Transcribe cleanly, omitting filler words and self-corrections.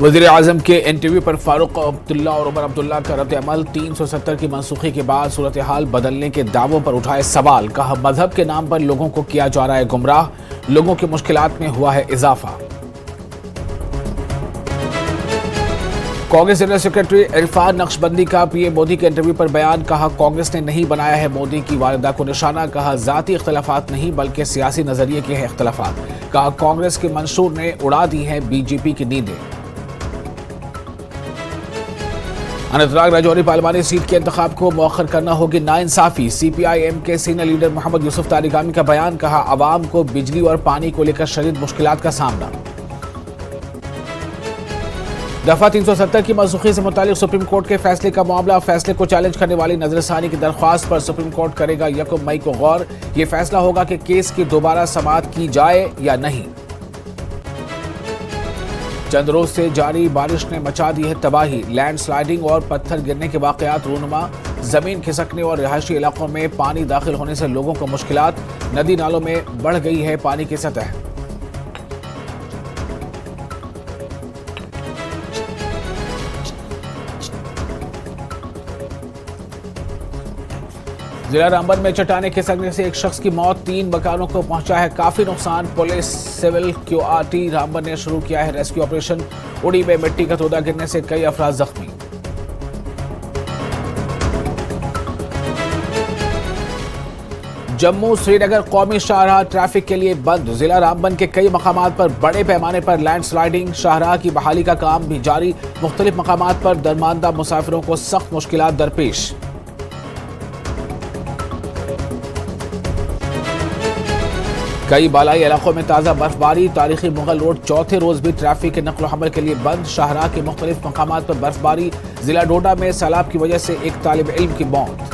वज़ीर-ए-आज़म के इंटरव्यू पर फारूक अब्दुल्ला और उमर अब्दुल्ला का रद्द-ए-अमल। 370 की मनसूखी के बाद सूरत हाल बदलने के दावों पर उठाए सवाल। कहा, मजहब के नाम पर लोगों को किया जा रहा है गुमराह, लोगों की मुश्किलात में हुआ है इजाफा। कांग्रेस जनरल सेक्रेटरी इरफान नक्शबंदी का पीएम मोदी के इंटरव्यू पर बयान। कहा, कांग्रेस ने नहीं बनाया है मोदी की वालिदा को निशाना। कहा, जाती इख्तलाफात नहीं बल्कि सियासी नजरिए के हैं इख्तलाफात। कहा, कांग्रेस के मंशूर ने उड़ा दी है बीजेपी की नींदें। अनंतनाग राजौरी पार्लिमानी सीट के इंतखाब को मौखर करना होगी नाइंसाफी। CPI-M के सीनियर लीडर मोहम्मद यूसुफ तारिगामी का बयान। कहा, अवाम को बिजली और पानी को लेकर शदीद मुश्किलात का सामना। दफा 370 की मनसूखी से मुतालिक सुप्रीम कोर्ट के फैसले का मामला। फैसले को चैलेंज करने वाली नजरसानी की दरख्वास्त पर सुप्रीम कोर्ट करेगा 1 मई को गौर। यह फैसला होगा कि केस की दोबारा समाअत की जाए या नहीं। चंद रोज से जारी बारिश ने मचा दी है तबाही। लैंडस्लाइडिंग और पत्थर गिरने के वाकयात रूनुमा। जमीन खिसकने और रिहायशी इलाकों में पानी दाखिल होने से लोगों को मुश्किलात। नदी नालों में बढ़ गई है पानी की सतह। जिला रामबन में चट्टाने खिसकने से एक शख्स की मौत। 3 मकानों को पहुंचा है काफी नुकसान। पुलिस सिविल QRT रामबन ने शुरू किया है रेस्क्यू ऑपरेशन। उड़ी में मिट्टी का तोदा गिरने से कई अफराद जख्मी। जम्मू श्रीनगर कौमी शाहराह ट्रैफिक के लिए बंद। जिला रामबन के कई मकामात पर बड़े पैमाने पर लैंडस्लाइडिंग। शाहराह की बहाली का काम भी जारी। मुख्तलिफ मकामात पर दरमानदा मुसाफिरों को सख्त मुश्किलात दरपेश। कई बालाई इलाकों में ताज़ा बर्फबारी। तारीखी मुगल रोड चौथे रोज भी ट्रैफिक के नकल हमल के लिए बंद। शाहराह के मुख्तलिफ मकामात पर बर्फबारी। जिला डोडा में सैलाब की वजह से एक तालिब इल्म की मौत।